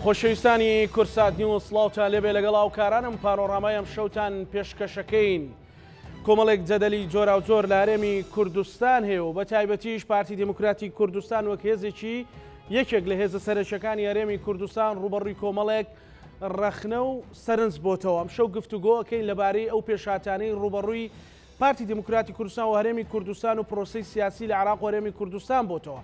خۆشەویستانی کورسات نیوز سڵاوتان لێبێ لەگەڵ ئاوکارانم پانۆڕامای ئەم شەوتان پێشکەشەکەین. کۆمەڵێک جەدەلی جۆرا و جۆر لە هەرێمی کوردستان هەیە و بە تایبەتیش پارتی دموکراتی کوردستان وەک هێزێکی یەکێک لە هێزە سەرچەکانی هەرێمی کوردستان ڕوبەڕووی کۆمەڵێک ڕەخنە و سەرنج بۆتەوە. ئەم شەو گفتوگۆەکەین لەبارەی ئەو پێشهاتانەی ڕوبەڕووی پارتی دموکراتی کوردستان و هەرێمی کوردستان و پرۆسەی سیاسی لە عێراق و هەرێمی کوردستان بۆتەوە.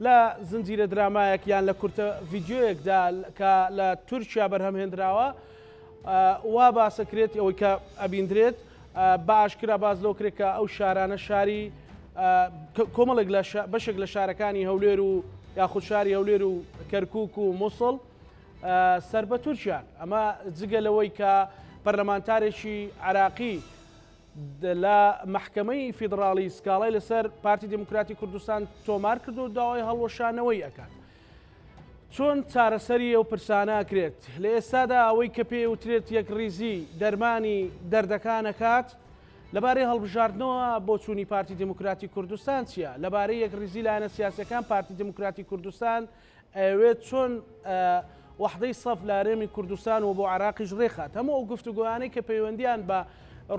لە زنجیرە درامایەک یان لە کورتە ڤیدیۆیەکدا کە لە تورکیا بەرهەمهێنراوە وا باسەکرێت ئەوەی کە ئەبیندرێت باشکرا باز لەو کرێت کە ئەو شارانە شاری کۆمەڵێک بەشێک لە شارەکانی هەولێر و یاخود شاری هەولێر و کەرکووک و مووسڵ سەر بە تورکیان. ئەمە جگە لەوەی کە پەرلەمانتارێکی عراقی لە محکمەی فیدراڵی سکاڵای لەسەر پارتی دموکراتی کوردستان تۆمار کرد و داوای هەڵوەشانەوەی ئەکات. چۆن چارەسەری ئەو پرسانە ئەکرێت؟ لە ئێستادا ئەوەی کە پێی وترێت یەک ریزی دەرمانی دەردەکان ئەکات لەبارەی هەڵبژاردنەوە بۆ چوونی پارتی دموکراتی کوردستان چییە؟ لەبارەی یەک ریزی لایەنە سیاسەکان پارتی دموکراتی کوردستان ئەوێت چۆن وحدەی سەف لە هەرێمی کوردستان و بۆ عێراقیش ڕێخات. هەموو ئەو گفتوگویانەی کە پەیوەندیان بە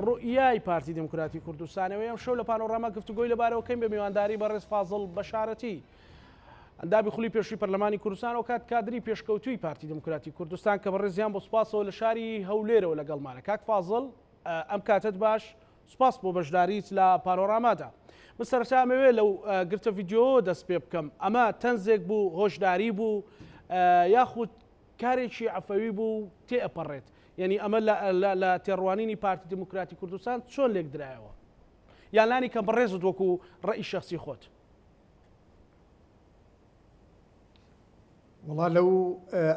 ڕوئیای پارتی دموکراتی کوردستانەوەی ئەم شەو لە پانۆڕاما گفتوگۆی لەبارەوەکەین بە میوانداری بەڕێز فازڵ بەشارەتی ئەندامی خولی پێشووی پەرلەمانی کوردستان و کات کادری پێشکەوتووی پارتی دموکراتی کوردستان کە بەڕێزیان بۆ سوپاسەوە لە شاری هەولێرەوە لەگەڵمانە. کاک فازڵ ئەم کاتت باش، سوپاس بۆ بەشداریت لە پانۆڕامادا. من سەرەتا ئەمەوێت لەو گرتە ڤیدیۆ دەست پێ بکەم. ئەمە تەنزێک بوو، هۆشداری بوو، یاخود کارێکی عەفەوی بوو تێئەپەڕێت؟ یعنی ئەمە لە تێڕوانینی پارتی دموکراتی کوردستان چۆن لێک درایەوە؟ یان لانی کەم بەڕێزت وەکو ڕەئی شەخسی خۆت؟ وڵا لەو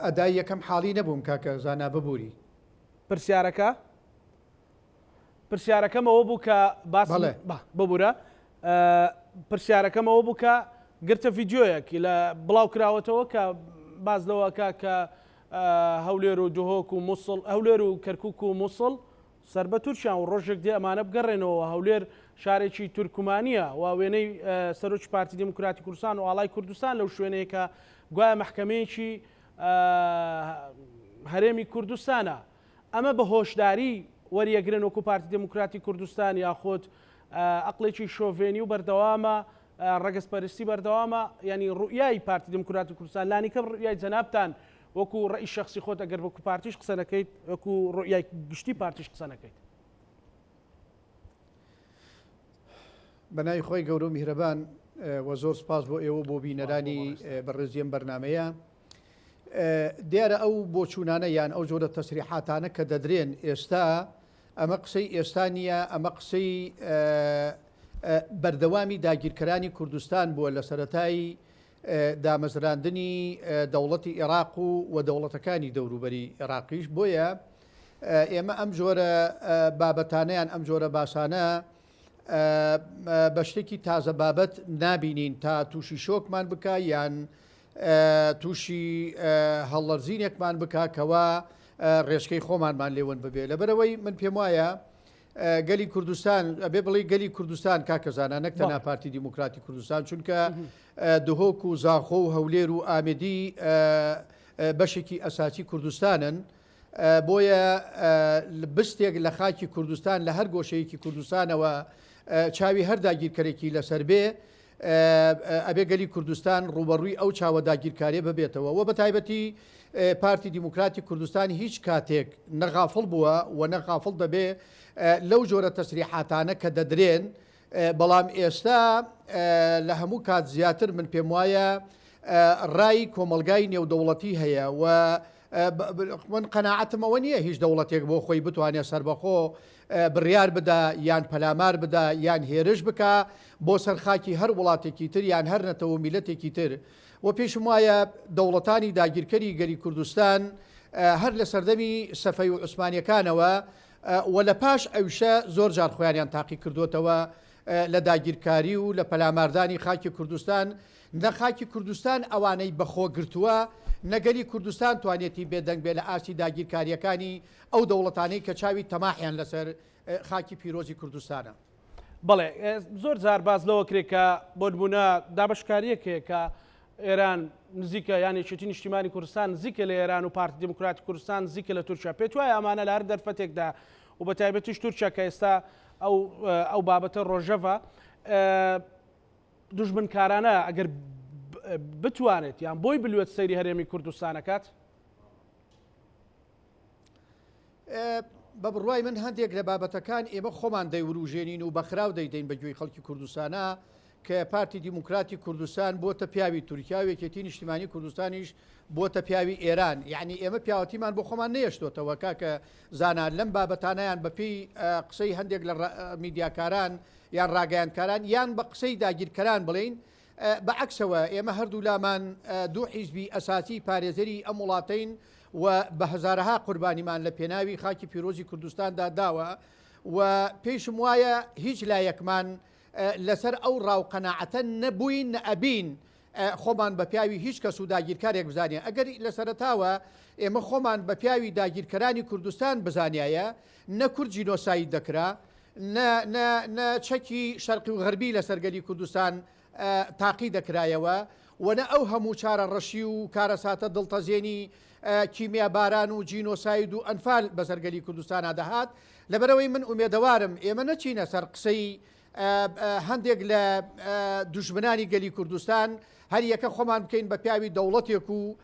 ئەدای یەکەم حاڵی نەبووم کاکە زانا ببووری. پرسیارەکەمەوە بوو کە باس ببوورە پرسیارەکەمەوە بوو کە گرتە ڤیدیۆیەکی لە بڵاو کراوەتەوە کە باز لەوەکە کە هەولێر و دهۆک و مووسڵ هەولێر و کەرکووک و مووسڵ سەر بە تورکیان و ڕۆژێک دێ ئەمانە بگەڕێنەوە. هەولێر شارێکی تورکمانیە و وێنەی سەرۆکی پارتی دموکراتی کوردستان و ئاڵای کوردستان لەو شوێنەیە کە گوایە محکەمەیەکی هەرێمی کوردستانە. ئەمە بە هۆشداری وەریەگرن وەکو پارتی دموکراتی کوردستان یاخۆت عەقڵێکی شۆڤێنی و بەردەوامە ڕەگەزپەرستی بەردەوامە؟ ینی ڕوئیای پارتی دموکراتی کوردستان لانی کەم ڕوئیای جەنابتان وەکو ڕەئی شەخسی خۆت ئەگەر وەکو پارتیش قسە نەکەیت وەکو ڕوئیای گشتی پارتیش قسە نەکەیت؟ بەناوی خۆی گەورە و میهرەبان و زۆر سپاس بۆ ئێوە بۆ بینەرانی بەڕێزی ئەم بەرنامەیە. دیارە ئەو بۆچوونانە یان ئەو جۆرە تەسریحاتانە کە دەدرێن ئێستا ئەمە قسەی ئێستا نیە، ئەمە قسەی بەردەوامی داگیرکەرانی کوردستان بووە لە سەرەتایی دامەزراندنی دەوڵەتی عێراق و دەوڵەتەکانی دەوروبەری عێراقیش. بۆیە ئێمە ئەم جۆرە بابەتانەیان ئەم جۆرە باسانە بە شتێکی تازە بابەت نابینین تا تووشی شۆکمان بکە یان تووشی هەڵلەرزینێکمان بکە کەوا ڕێژکەی خۆمانمان لێوەن ببێ. لەبەرەوەی من پێم وایە گەلی کوردستان ئەبێ بڵێ گەلی کوردستان کاکەزانە نەک تەنها پارتی دموکراتی کوردستان، چونکە دهۆک و زاخۆ و هەولێر و ئامێدی بەشێکی ئەساسی کوردستانن. بۆیە بستێک لە خاکی کوردستان لە هەر گۆشەیەکی کوردستانەوە چاوی هەر داگیرکەرێکی لەسەر بێ ئەبێ گەلی کوردستان ڕوبەڕووی ئەو چاوە داگیرکاریە ببێتەوە. و بە تایبەتی پارتی دموکراتی کوردستان هیچ کاتێک نەغافڵ بووە و نەغافڵ دەبێ لەو جۆرە تەسریحاتانە کە دەدرێن. بەڵام ئێستا لە هەموو کات زیاتر من پێم وایە ڕای کۆمەلگای نێودەوڵەتی هەیە و من قەناعەتمەوە نییە هیچ دەوڵەتێک بۆ خۆی بتوانێت سەربەخۆ بڕیار بدا یان پەلامار بدا یان هێرش بکە بۆ سەرخاکی هەر وڵاتێکی تر یان هەر نەتەوە میلەتێکی تر. و پێشم وایە دەوڵەتانی داگیرکەری گەلی کوردستان هەر لە سەردەمی سەفەی و عوسمانیەکانەوە و لە پاش ئەوشە زۆر جار خۆیانیان تاقی کردوتەوە لە داگیرکاری و لە پەلاماردانی خاکی کوردستان. نەخاکی کوردستان ئەوانەی بەخۆ گرتووە نەگەلی کوردستان توانێتی بێدەنگ بێ لە ئاستی داگیرکاریەکانی ئەو دەوڵەتانەی کە چاوی تەماحیان لەسەر خاکی پیرۆزی کوردستانە. بەڵێ زۆر جار باز لەوە کرێت کە بۆ نمونە دابەشکاریەکێک کە ئێران نزیکە یانێکێتی نیشتیمانی کوردستان نزیکە لە ئێران و پارتی دموکراتی کوردستان نزیکە لە تورکیا پێت وایە ئەمانە لە هەر دەرفەتێکدا و بە تایبەتیش تورکیا کە ئێستا ئەو بابەتە ڕۆژەڤە دوژمنکارانە ئەگەر بتوانێت یان بۆی بلوێت سەیری هەرێمی کوردستانەکات بە بڕوای من هەندێک لە بابەتەکان ئێمە خۆمان دەیوروژێنین و بەخراو دەیدەین بە گوێی خەڵکی کوردستانە کە پارتی دیموکراتی کوردستان بۆتە پیاوی تورکیا و یەکێتی نیشتیمانی کوردستانیش بۆتە پیاوی ئێران یعنی ئێمە پیاوەتیمان بۆ خۆمان نێشتۆتەوە کاکە زانان لەم بابەتانەیان بەپێی قسەی هەندێک لە میدیاکاران یان ڕاگەیانکاران یان بە قسەی داگیرکەران بڵین بەعکسەوە ئێمە هەردوو لامان دوو حیزبی ئەساسی پارێزەری ئەم وڵاتین و بە هەزارەها قوربانیمان لە پێناوی خاکی پیرۆزی کوردستاندا داوە و پێشم وایە هیچ لایەکمان لەسەر ئەو ڕاوقەناعەتە نەبووین نەئەبین خۆمان بە پیاوی هیچ کەس و داگیرکارێک بزانێ ئەگەر لە سەرەتاوە ئێمە خۆمان بە پیاوی داگیرکەرانی کوردستان بزانایە نە کورد جینۆساید دەکرا نە چەکی شەرقی و غەربی لە سەرگەلی کوردستان تاقی دەکرایەوە وەنە ئەو هەموو چارە ڕەشی و کارەساتە دڵتەزێنی کیمیا باران و جینۆساید و ئەنفال بە سەرگەلی کوردستانە دەهات لەبەرەوەی من ئومێدەوارم ئێمە نەچینە سەر قسەی هەندێک لە دوژمنانی گەلی کوردستان هەر یەکە خۆمان بکەین بە پیاوی دەوڵەتێک و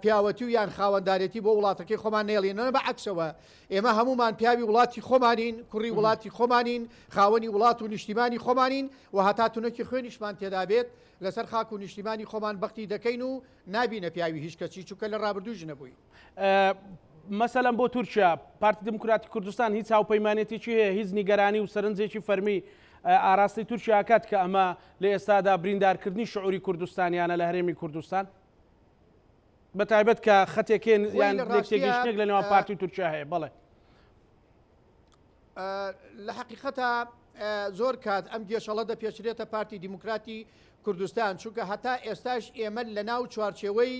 پیاوەتی و یان خاوەنددارەتی بۆ وڵاتەکەی خۆمان نێڵێنەوە بە عکسەوە ئێمە هەمومان پیاوی وڵاتی خۆمانین کوڕی وڵاتی خۆمانین خاوەنی وڵات و نیشتیمانی خۆمانین و هەتاتونەکی خوێنیشمان تێدا بێت لەسەر خاک و نیشتیمانی خۆمان بەختی دەکەین و نابینە پیاوی هیچ کەسی چووکە لە ڕابردووش نەبووی مەسەلەن بۆ تورکیا پارتی دموکراتی کوردستان هیچ هاوپەیمانێتێکی هەیە هیچ نیگەرانی و سەرنجێکی فەرمی ئاراستی تورکیا کات کە ئەمە لە ئێستادا بریندارکردنی شعوری کوردستانیانە لە هەرێمی کوردستان بە تایبەت کە خەتێکێن یان لێکتێکیشتێک لە نێوان پارتی تورکیا هەیە بەڵێ لە حەقیقەتە زۆر کات ئەم گێشەڵە دەپێچرێتە پارتی دیموکراتی کوردستان چونکە هەتا ئێستاش ئێمە لە ناو چوارچێوەی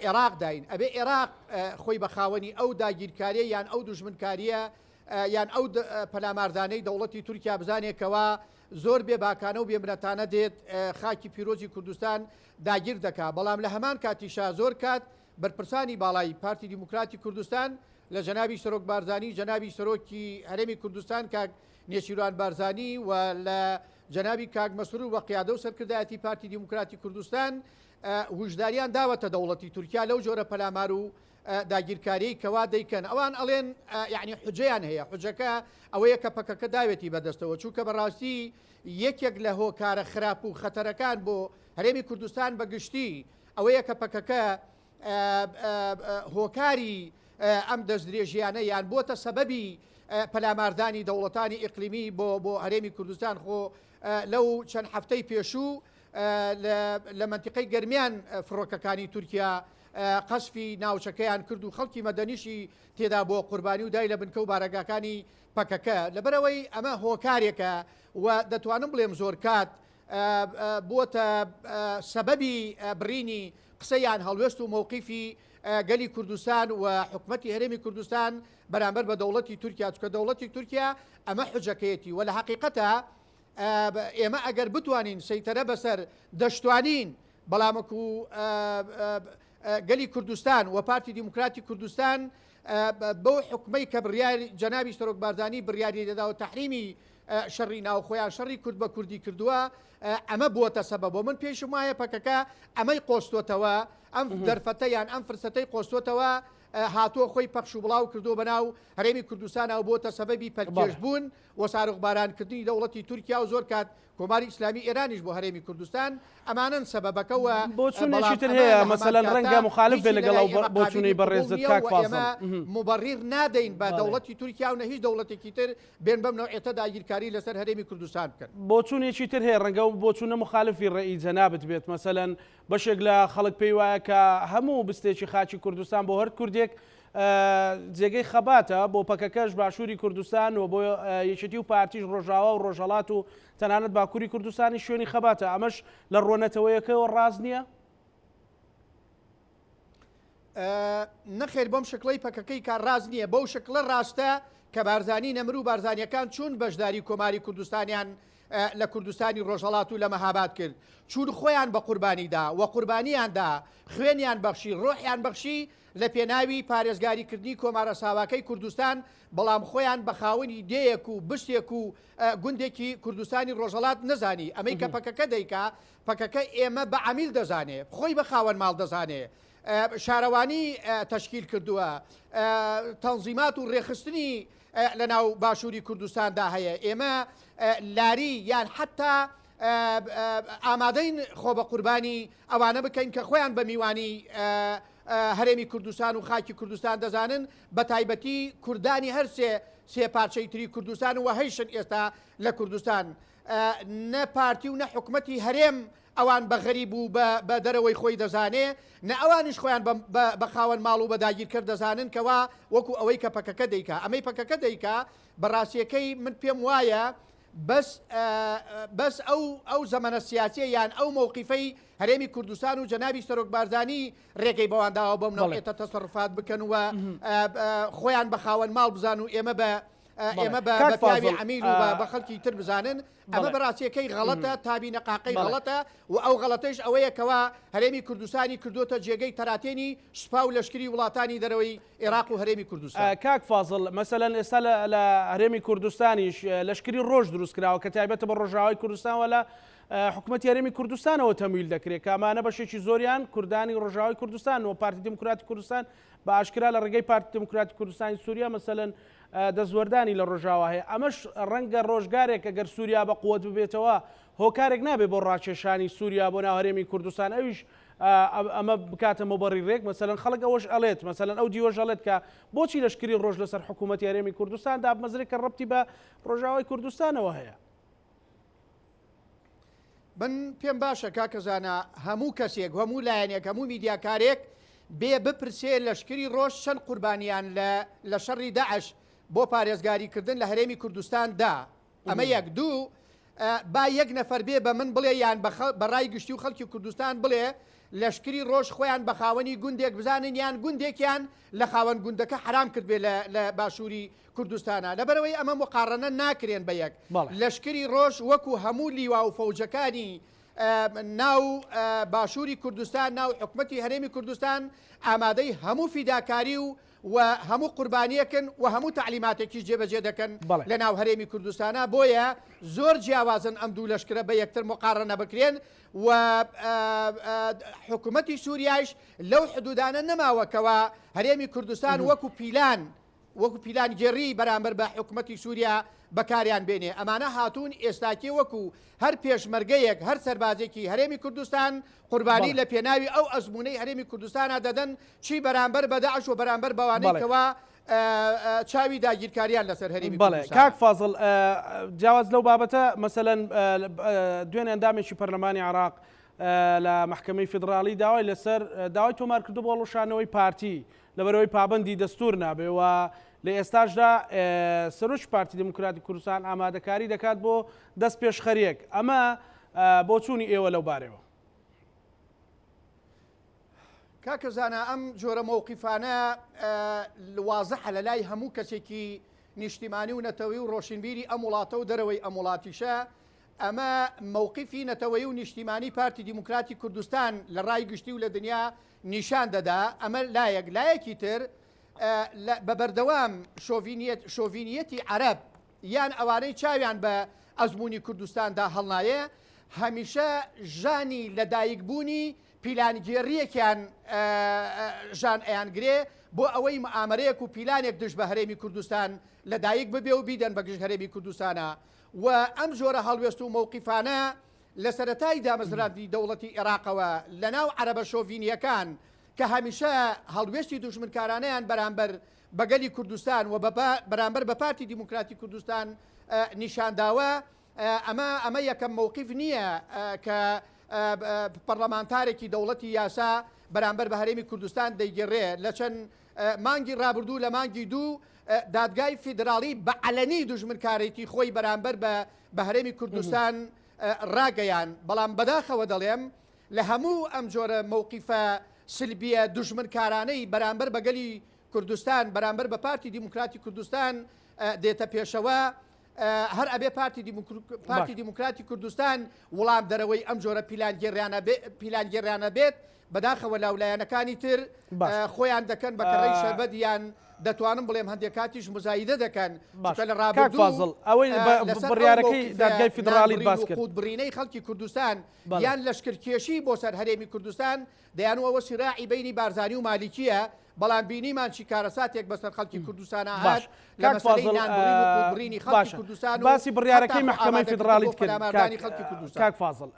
عێراق داین ئەبێ عێراق خۆی بە خاوەنی ئەو داگیرکاریە یان ئەو دوژمنکاریە یان ئەو پەلاماردانەی دەوڵەتی تورکیا بزانێکەوە زۆر بێ باکانە و بێمرەتانە دێت خاکی پیرۆزی کوردستان داگیر دەکا بەڵام لە هەمان کاتیشا زۆر کات بەرپرسانی باڵای پارتی دیموکراتی کوردستان لە جەنابی سەرۆک بارزانی جەنابی سەرۆکی هەرێمی کوردستان کاک نێچیروان بارزانی و لە جەنابی کاک مەسرور وە قیادە و سەرکردایەتی پارتی دیموکراتی کوردستان وجداریان داوەتە دەوڵەتی تورکیا لەو جۆرە پەلامار و داگیرکاری کەوا دەیکەن ئەوان ئەڵێن یعنی حجەیان هەیە حجەکە ئەوەیە کە پەکەکە داوێتی بەدەستەوە چووکە بەڕاستی یەکێک لە هۆکارە خراپ و خەتەرەکان بۆ هەرێمی کوردستان بەگشتی ئەوەیە کە پەکەکە هۆکاری ئەم دەستدرێژیانە یان بۆتە سەبەبی پەلاماردانی دەوڵەتانی ئیقلیمی بۆ هەرێمی کوردستان خۆ لەو چەند هەفتەی پێشوو لە منتیقەی گەرمیان فڕۆکەکانی تورکیا قەسفی ناوچەکەیان کرد و خەڵکی مەدەنیشی تێدا بۆ قوربانی و دای لە بنکە و بارەگاکانی پەکەکە لەبەرەوەی ئەمە هۆکارێکە و دەتوانم بڵێم زۆر کات بۆتە سەبەبی بڕینی قسەیان هەڵوێست و مووقیفی گەلی کوردستان و حکومەتی هەرێمی کوردستان بەرامبەر بە دەوڵەتی تورکیا چکە دەوڵەتی تورکیا ئەمە حجەکەیەتی و لە حەقیقەتە ئێمە ئەگەر بتوانین سەیتەرە بەسەر دەشتوانین بەڵامەکو گەلی کوردستان و پارتی دیموکراتی کوردستان بۆ حکومەی کە بڕیاری جەنابی سەرۆک بارزانی بڕیاری دەدا و تەحریمی شەڕی ناوخۆیان شەڕی کورد بە کوردی کردووە ئەمە بووەتە سەبەب بۆ من پێشم وایە پەکەکە ئەمەی قۆستۆتەوە ئەم دەرفەتەیان ئەم فرسەتەی قۆستۆتەوە هاتووە خۆی پەخش و بڵاو کردو بەناو هەرێمی کوردستان ئەو بۆتە سەبەبی پەرکێشبوون و سارغبارانکردنی دەوڵەتی تورکیا و زۆر کات کۆماری ئیسلامی ئێرانیش بۆ هەرێمی کوردستان ئەمانن سەبەبەکەوە بۆچونێکیتر هەیە مەسەلەن ڕەنگە مخالف بێ لەگەڵ بۆچوونەی بەڕێزت کاک فازڵ مبەڕیر نادەین بە دەوڵەتی تورکیا و نە هیچ دەوڵەتێکی تر بێن بەم نەوعێتە داگیرکاری لەسەر هەرێمی کوردستان بکەن بۆچوونێکی تر هەیە ڕەنگە بۆچوونە مخالفی ڕێی جەنابەت بێت مەسەلەن بەشێک لە خەڵک پێی وایە کە هەموو بستێکی خاچی کوردستان بۆ هەر کوردێک جێگەی خەباتە بۆ پەکەکەش باشووری کوردستان و بۆ یەکێتی و پارتیش ڕۆژاوا و ڕۆژهەڵات و تەنانەت باکووری کوردستانی شوێنی خەباتە ئەمەش لە ڕۆنەتەوەیەکەوە ڕاز نییە؟ نەخێر بەم شکڵی پەکەکەی کار ڕاز نییە بەو شکڵە ڕاستە کە بارزانی نەمر و بارزانیەکان چون بەشداری کۆماری کوردستانیان لە کوردستانی ڕۆژهەڵات و لە مەهاباد کرد چون خۆیان بە قوربانیدا و قوربانیاندا خوێنیان بەخشی ڕۆحیان بەخشی لە پێناوی پارێزگاریکردنی کۆمارە ساواکەی کوردستان بەڵام خۆیان بە خاوەنی دەیەک و بشتێک و گوندێکی کوردستانی ڕۆژهەڵات نەزانی ئەمەی کە پەکەکە دەیکا پەکەکە ئێمە بە عامیل دەزانێ خۆی بە خاوەن ماڵ دەزانێ شارەوانی تەشکیل کردووە تەنزیمات و ڕێخستنی لە ناو باشووری کوردستاندا هەیە ئێمە لاری یان حتا ئامادەین خۆ بە قوربانی ئەوانە بکەین کە خۆیان بە میوانی هەرێمی کوردستان و خاکی کوردستان دەزانن بە تایبەتی کوردانی هەر سێ پارچەی تری کوردستان و هەیشن ئێستا لە کوردستان نە پارتی و نە حکومەتی هەرێم ئەوان بە غەریب و بە دەرەوەی خۆی دەزانێ نە ئەوانیش خۆیان بە خاوەن ماڵ و بە داگیرکرد دەزانن کەوا وەکو ئەوەی کە پەکەکە دەیکا ئەمەی پەکەکە دەیکا بەڕاستیەکەی من پێم وایە بەس ئەو زەمەنە سیاسیە یان ئەو مووقیفەی هەرێمی کوردستان و جەنابی سەرۆک بارزانی ڕێگەی بەوانداوە بەم نەوەیەتە تەسەڕفات بکەن و خۆیان بە خاوەن ماڵ بزان و ئێمە بە پیاوی عمیل و بە خەڵکی تر بزانن ئەمە بەڕاستیەکەی غەڵەتە تابینە قاقەی غەڵەتە و ئەو غەڵەتەش ئەوەیە کەوا هەرێمی کوردستانی کردوتە جێگەی تەراتێنی سوپا و لەشکری وڵاتانی دەرەوەی عێراق و هەرێمی کوردستان. کاک فازڵ مەسەلەن ئێستا لە هەرێمی کوردستانیش لەشکری ڕۆژ دروست کراوە کە تایبەتە بە ڕۆژاوای کوردستان ولا حکوومەتی هەرێمی کوردستانەوە تەمویل دەکرێت کە ئەمانە بەشێکی زۆریان کوردانی ڕۆژاوای کوردستان و پارتی دموکراتی کوردستان بە ئاشکرا لە ڕێگەی پارتی دموکراتی کوردستانی سووریا مەسەلەن دەزوەردانی لە ڕۆژاوا هەیە ئەمەش ڕەنگە ڕۆژگارێک ئەگەر سووریا بە قووەت ببێتەوە هۆکارێک نابێت بۆ ڕاکێشانی سووریا بۆ ناو هەرێمی کوردستان ئەویش ئەمە بکاتە مەبەڕی ڕێک مەسەلەن خەڵک ئەوەش ئەڵێت مەسەلەن ئەو دیوەژ ئەڵێت کە بۆچی لەشکری ڕۆژ لەسەر حکوومەتی هەرێمی کوردستان دابمەزرێت کە ڕەبتی بە ڕۆژاوای کوردستانەوە هەیە. من پێم باشە کاکەزانە هەموو کەسێک هەموو لایەنێک هەموو میدیاکارێک بپرسێ لەشکری ڕۆژ چەند قوربانیان لە شەڕی داعش بۆ پارێزگاریکردن لە هەرێمی کوردستاندا ئەمە یەک دوو با یەک نەفەر بێ بە من بڵێ یان بەڕای گشتی و خەڵکی کوردستان بڵێ لەشکری ڕۆژ خۆیان بە خاوەنی گوندێک بزانن یان گوندێکیان لە خاوەن گوندەکە حرام کرد بێ لە باشووری کوردستانە لەبەرەوەی ئەمە مقارنە ناکرێن بە یەک لەشکری ڕۆژ وەکو هەموو لیوا و فەوجەکانی ناو باشووری کوردستان ناو حکومەتی هەرێمی کوردستان ئامادەی هەموو فیداکاری و هەموو قوربانیەکن و هەموو تعلیماتێکی جێبەجێ دەکەن لە ناو هەرێمی کوردستانە بۆیە زۆر جیاوازن ئەم دوو لەشکرە بە یەکتر مقارنە بکرێن و حکوومەتی سووریایش لەو حدودانە نەماوەکەوە هەرێمی کوردستان وەکو پیلان گێڕی بەرامبەر بە حکوومەتی سووریا بەکاریان بێنێ ئەمانە هاتوون ئێستاکی وەکو هەر پێشمەرگەیەک هەر سەربازێکی هەرێمی کوردستان قوربانی لە پێناوی ئەو ئەزمونەی هەرێمی کوردستانە دەدەن چی بەرامبەر بە داعش و بەرامبەر بەوانەیەوە چاوی داگیرکاریان لەسەر هەرێمی کوردستان. کاک فازڵ جیاواز لەو بابەتە مەسەلەن دوێنێ ئەندامێکی پەرلەمانی عێراق لە محکەمەی فیدراڵی داوای لەسەر داوای تۆمارکردو بۆ هەڵوشانەوەی پارتی لەبەرەوەی پابەندی دەستور نابێ و لە ئێستاشدا سەرۆکی پارتی دموکراتی کوردستان ئامادەکاری دەکات بۆ دەست پێشخەریەک ئەمە بۆ چوونی ئێوە لەو بارەوە. کاکەزانە ئەم جۆرە مەوقیفانە وازەحە لە لای هەموو کەسێکی نیشتیمانی و نەتەوەی و ڕۆشنبیری ئەم وڵاتە و دەرەوەی ئەم وڵاتیشە ئەمە مووقیفی نەتەوەی و نیشتیمانی پارتی دیموکراتی کوردستان لە ڕای گشتی و لە دنیا نیشان دەدا ئەمە لایەکی تر بە بەردەوام شۆڤینیەتی عەرەب یان ئەوانەی چاویان بە ئەزمموی کوردستاندا هەڵنایە هەمیشە ژانی لەدایکبوونی پیلانگێڕیەکیان ژان ئەیانگرێ بۆ ئەوەی مەعامەرەیەک و پیلانێک دژ بە هەرێمی کوردستان لەدایک ببێ و بیدەن بەگشت هەرێمی کوردستانە و ئەم جۆرە هەڵوێست و مووقیفانە لە سەرەتای دامەزراندنی دەوڵەتی عێراقەوە لە ناو عەرەبە شۆڤینیەکان کە هەمیشە هەڵوێستی دوژمنکارانەیان بەرامبەر بەگەلی کوردستان و بەرامبەر بە پارتی دیموکراتی کوردستان نیشانداوە ئەمە یەکەم مووقیف نییە کە پەرلەمانتارێکی دەوڵەتی یاسا بەرامبەر بە هەرێمی کوردستان دەیگەڕێ لە چەند مانگی ڕابردوو لە مانگی دوو دادگای فیدراڵی بە عەلەنی دوژمنکارێتی خۆی بەرامبەر بە هەرێمی کوردستان ڕاگەیان بەڵام بەداخەوە دەڵێم لە هەموو ئەم جۆرە مووقیفە سلبیە دوژمنکارانەی بەرامبەر بەگەلی کوردستان بەرامبەر بە پارتی دیموکراتی کوردستان دێتە پێشەوە هەر ئەبێ پارتی دیموکراتی کوردستان وڵام دەرەوەی ئەم جۆرە پیلانگێڕیانە بێت بەداخەوە لاولایەنەکانی تر خۆیان دەکەن بە کەڕەی شەربەتیان دەتوانم بڵێم هەندێک کاتیش مزایدە دەکەن لە ڕابردوو ئەوەی بڕیارەکەی دادگای فیدراڵیت باس کرد برینەی خەڵکی کوردستان یان لەشکرکێشی بۆ سەر هەرێمی کوردستان دەیانەوە سیراعی بینی بارزانی و مالیکیە بەڵام بینیمان چیکارە ساتێک بەسەر خەڵکی کوردستانە هات لە مەسەلەی خەڵکی کوردستان باسی بڕیارەکەی محکەمەی فیدراڵیت کرد کاک فازڵ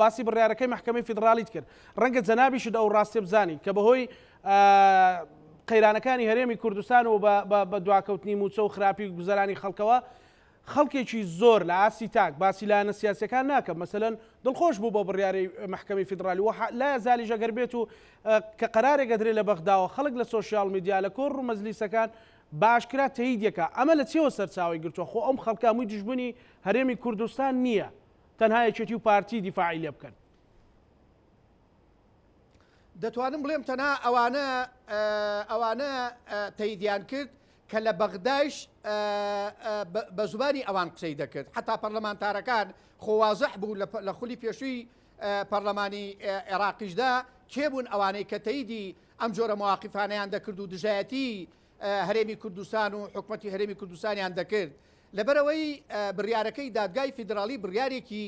باسی بڕیارەکەی محکەمەی فیدراڵیت کرد ڕەنگە جەنابیشت ئەو ڕاستێ بزانی کە بەهۆی قەیرانەکانی هەرێمی کوردستان و بە دواکەوتنی موچە و خراپی گوزەرانی خەڵکەوە خەڵکێکی زۆر لە ئاسی تاک باسی لایەنە سیاسیەکان ناکەم مەسەلەن دڵخۆش بوو بۆ بڕیارەی محکەمەی فیدراڵی و لا یەزالی ئەگەر بێت و کە قەرارێک ئەدرێت لە بەغداوە خەڵک لە سۆشیال میدیا لە کۆڕ و مەجلیسەکان باشکرا تەییدەکە ئەمە لە چێوە سەرچاوی گرتووە خۆ ئەم خەڵکە هەمووی دژبنی هەرێمی کوردستان نییە تەنها یەکێتی و پارتی دیفاعی لێ بکەن دەتوانم بڵێم تەنها ئەوانە تەییدیان کرد کە لە بەغدایش بە زوبانی ئەوان قسەی دەکرد حتا پەرلەمانتارەکان خۆوازەح بوو لە خولی پێشووی پەرلەمانی عێراقیشدا کێبوون ئەوانەی کە تەییدی ئەم جۆرە مواقفانەیان دەکرد و دژایەتی هەرێمی کوردستان و حکومەتی هەرێمی کوردستانیان دەکرد لەبەرەوەی بڕیارەکەی دادگای فیدراڵی بڕیارێکی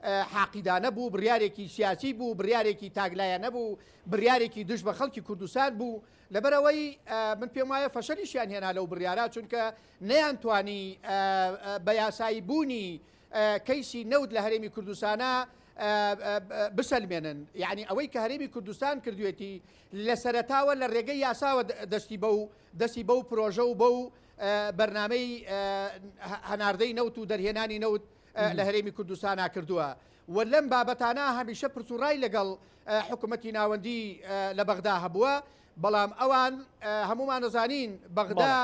حاقیدانە بوو بڕیارێکی سیاسی بوو بڕیارێکی تاگلایەنە بوو بڕیارێکی دژ بە خەڵکی کوردستان بوو لەبەرەوەی من پێم وایە فەشەلیشیان هێنا لەو بڕیارە چونکە نەیانتوانی بە یاسایی بوونی کەیسی نەود لە هەرێمی کوردستانە بسەلمێنن یعنی ئەوەی کە هەرێمی کوردستان کردوێتی لە سەرەتاوە لە ڕێگەی یاساوە دەستی بەو پرۆژە و بەو بەرنامەی هەناردەی نەوت و دەرهێنانی نەوت لە هەرێمی کوردستانە کردووە و لەم بابەتانە هەمیشە پرسوڕای لەگەڵ حکوومەتی ناوەندی لە بەغدا هەبووە بەڵام ئەوان هەمومان نەزانین بەغدا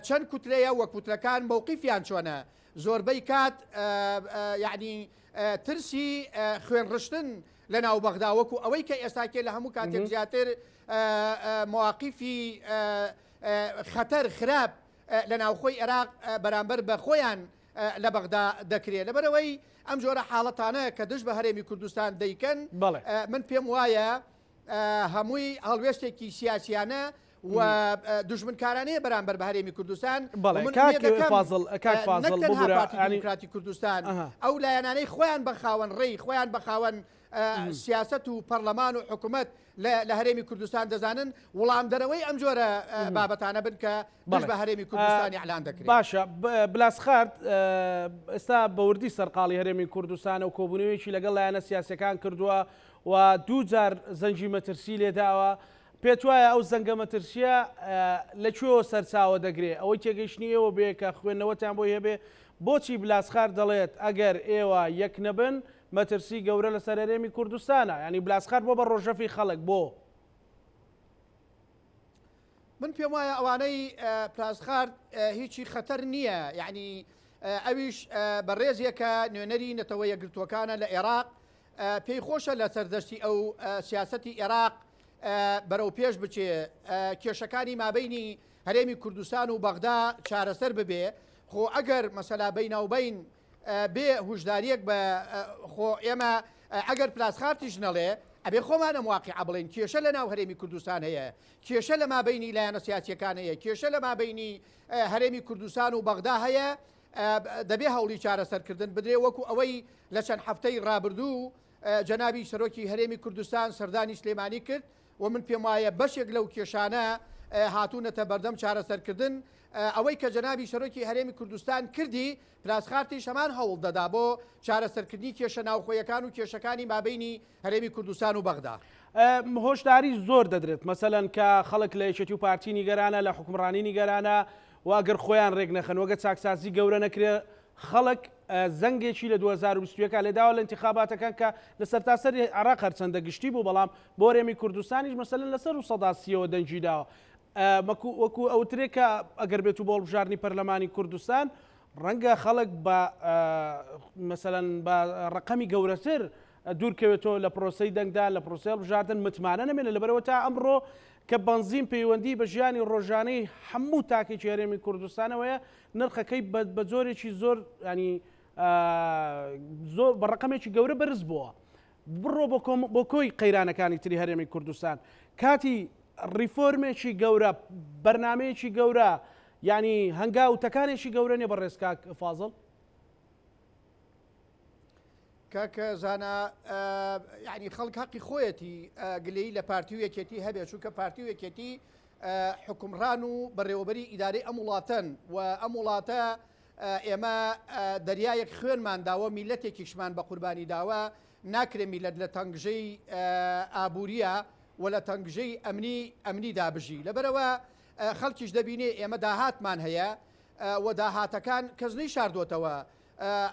چەند کوترەیە وە کوترەکان مووقیفیان چۆنە زۆربەی کات یعنی ترسی خوێن ڕشتن لە ناو بەغدا وەکو ئەوەی کە ئێستاکێ لە هەموو کاتێک زیاتر مواقیفی خەتەر خراپ لە ناوخۆی عێراق بەرامبەر بە خۆیان لە بەغدا دەکرێت لەبەرەوەی ئەم جۆرە حاڵەتانە کە دژ بە هەرێمی کوردستان دەیکەن من پێم وایە هەمووی هەڵوێستێکی سیاسیانە و دژمنکارانەیە بەرامبەر بە هەرێمی کوردستان دیموکراتی کوردستان ئەو لایەنانەی خۆیان بەخاوەن ڕێی خۆیان بەخاوەن سیاست و پەرلەمان و حکوومەت لە هەرێمی کوردستان دەزانن وڵام دەرەوەی ئەم جۆرە بابەتانە بن کە دژ بە هەرێمی کوردستانی ئەعلان دەکرێت باشە بلاسخارد ئێستا بەوردی سەرقاڵی هەرێمی کوردستانە و کۆبوونەوەیکی لەگەڵ لایەنە سیاسەکان کردووە و دوو جار زەنجی مەترسی لێداوە پێت وایە ئەو زەنگە مەترسیە لەکوێوە سەرچاوە دەگرێت ئەوەی تێگەیشتنیەوە بێ کە خوێندنەوەتان بۆ هەبێ بۆچی بلاسخار دەڵێت ئەگەر ئێوە یەک نەبن مەترسی گەورە لە سەر هەرێمی کوردستانە ینی بلاسخار بۆ بە ڕۆژەفی خەڵک بۆ من پێم وایە ئەوانەی پلاسخار هیچی خەتەر نییە یعنی ئەویش بەڕێزیەکە نوێنەری نەتەوە یەکگرتووەکانە لە عێراق پێی خۆشە لە سەردەستی ئەو سیاسەتی عێراق بەرەو پێش بچێ کێشەکانی مابینی هەرێمی کوردستان و بەغدا چارەسەر ببێ خۆ ئەگەر مەسەلا بیناوبین بێ هوشداریەک بە خۆ ئێمە ئەگەر پلاسخارتیش نەڵێ ئەبێ خۆمانە واقعە بڵێن کێشە لە ناو هەرێمی کوردستان هەیە کێشە لە مابینی لایەنە سیاسیەکان هەیە کێشە لە مابینی هەرێمی کوردستان و بەغدا هەیە دەبێ هەوڵی چارەسەرکردن بدرێ وەکو ئەوەی لە چەند هەفتەی ڕابردوو جەنابی سەرۆکی هەرێمی کوردستان سەردانی سلێمانی کرد و من پێم وایە بەشێک لەو کێشانە هاتوونەتە بەردەم چارەسەرکردن ئەوەی کە جەنابی سەرۆکی هەرێمی کوردستان کردی پلاسخارتی شەمان هەوڵ دەدا بۆ چارەسەرکردنی کێشە ناوخۆیەکان و کێشەکانی مابینی هەرێمی کوردستان و بەغدا هۆشداری زۆر دەدرێت مەسەلەن کە خەڵک لە یەکێتی و پارتی نیگەرانە لە حکومڕانی نیگەرانە واگەر خۆیان ڕێک نەخەن وەگە چاکسازی گەورە نەکرێ خەڵک زەنگێکی لە 2020 لێداوە لە انتخاباتەکان کە لە سەرتاسەری عێراق هەرچەندە گشتی بوو بەڵام بۆ هەرێمی کوردستانیش مەسەلەن لەسەر 100%ەوە دەنجی داوە وەکو ئەوترێک کە ئەگەر بێت و بۆ بژاردننی پەرلەمانی کوردستان ڕەنگە خەڵک بە مەسەلەن بە ڕقەمی گەورەتر دوورکەوێتەوە لە پرۆسەی دەنگدا لە پرۆسیال بژاردن متمانە نەمێنە لەبەرەوە تا ئەمڕۆ کە بنزین پەیوەندی بە ژیانی ڕۆژانەی هەموو تاکێکی هەرێمی کوردستانەوەیە نرخەکەی بە جۆرێکی زۆر ینی زۆر بە ڕقمێکی گەورە بەرز بووە بڕۆ بۆ کۆی قەیرانەکانی تری هەرێمی کوردستان کاتی ریفۆرمێکی گەورە بەرنمەیەکی گەورە ینی هەنگاوتەکانێکی گەورە نیە بەڕێز کاک فازڵ کاکە زانە یعنی خەڵک حەقی خۆیەتی گلەی لە پارتی و یەکێتی هەبێت چونکە پارتی و یەکێتی حکومڕان و بەڕێوەبەری ئیدارەی ئەم وڵاتەن و ئەم وڵاتە ئێمە دەریایەک خوێنمان داوە میلەتێکیشمان بە قوربانی داوە ناکرێ میلەت لە تەنگژەی ئابوووریە و لە تەنگژەی ئەمنی دابژی لەبەرەوە خەڵکیش دەبینێ ئێمە داهاتمان هەیە و داهاتەکان کەس شاردوتەوە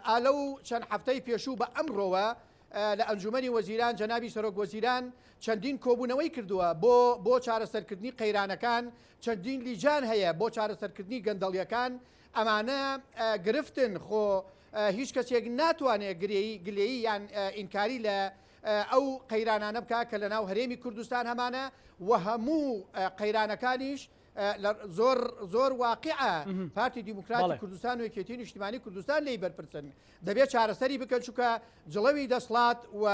ئالە و چەند هەفتەی پێشوو بە ئەمڕۆوە لە ئەنجومەنی وەزیران جەنابی سەرۆک وەزیران چەندین کۆبوونەوەی کردووە بۆ چارەسەرکردنی قەیرانەکان چەندین لیجان هەیە بۆ چارەسەرکردنی گەندەڵیەکان ئەمانە گرفتن خۆ هیچ کەسێک ناتوانێت گلەیی یان ئینکاری لە ئەو قەیرانانە بکە کە لە ناو هەرێمی کوردستان هەمانە و هەموو قەیرانەکانیش زۆر واقعە پارتی دیموکراتی کوردستان و یەکێتی نیشتیمانی کوردستان لی بەرپرسن دەبێت چارەسەری بکەن چونکە جڵەوی دەسڵات و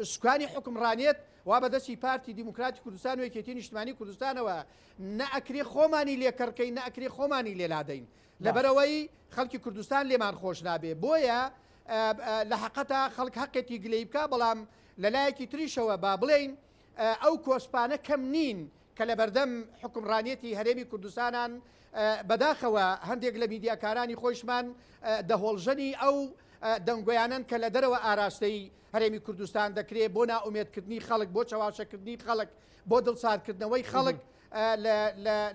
سوکانی حکمڕانیت وا بەدەستی پارتی دیموکراتی کوردستان و یەکێتی نیشتیمانی کوردستانەوە نەئەکرێ خۆمانی لێکەڕکەین نەئەکرێ خۆمانی لێلادەین لەبەرەوەی خەڵکی کوردستان لێمان خۆش نابێ بۆیە لە حەقەتە خەڵک حەقێتی گلەی بکە بەڵام لەلایەکی تریشەوە با بڵێین ئەو کۆسپانە کەم نین کە لە بەردەم حکمڕانیەتی هەرێمی کوردستانان بەداخەوە هەندێک لە میدیاکارانی خۆشمان دەهۆڵژەنی ئەو دەنگۆیانن کە لە دەرەوە ئاراستەی هەرێمی کوردستان دەکرێت بۆ ناومێدکردنی خەڵک بۆ چاواشەکردنی خەڵک بۆ دڵساردکردنەوەی خەڵک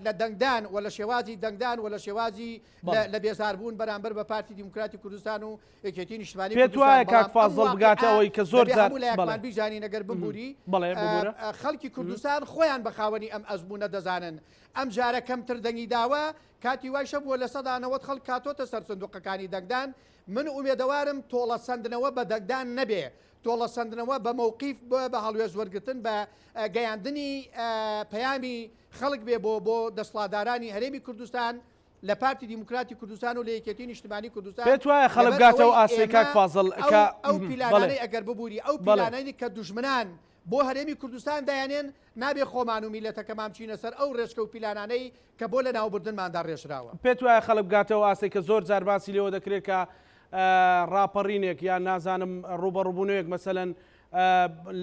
لە دەنگدان و لە شێوازی دەنگدان و لە شێوازی لە بێزاربوون بەرامبەر بە پارتی دیموکراتی کوردستان و یەکێتی نیشتیمانی پێت وایە کاک فازڵ بگاتەوەی کە زۆر لایەکمان بیزانی نەگەر ببووری خەڵکی کوردستان خۆیان بە خاوەنی ئەم ئەزمونە دەزانن ئەم جارە کەمتر دەنگی داوە کاتی وای شە بووە لە 190 خەڵک کاتۆتە سەر سندوقەکانی دەنگدان من ئومێدەوارم تۆڵە سندنەوە بە دەنگدان نەبێ تۆڵە سندنەوە بە مووقیف بە هەڵوێز وەرگتن بە گەیاندنی پەیامی خەڵک بێ بۆ دەسڵاتدارانی هەرێمی کوردستان لە پارتی دیموکراتی کوردستان و لە یەکێتی نیشتیمانی کوردستان پێت وایە خەڵک بگاتەوە ئاستی کاک فازڵ ئەو پیلانانەی ئەگەر ببووری ئەو پیلانانی کە دوژمنان بۆ هەرێمی کوردستان دایانێن نابێ خۆمان و میلەتەکەمان بچینە سەر ئەو ڕێژکە و پیلانانەی کە بۆ لە ناوبردنماندا ڕێژراوە پێت وایە خەڵک بگاتەوە ئاستی کە زۆر جار باسی لێوە دەکرێت کە ڕاپەڕینێک یان نازانم ڕوبەڕووبوونەوەیەک مەسەلەن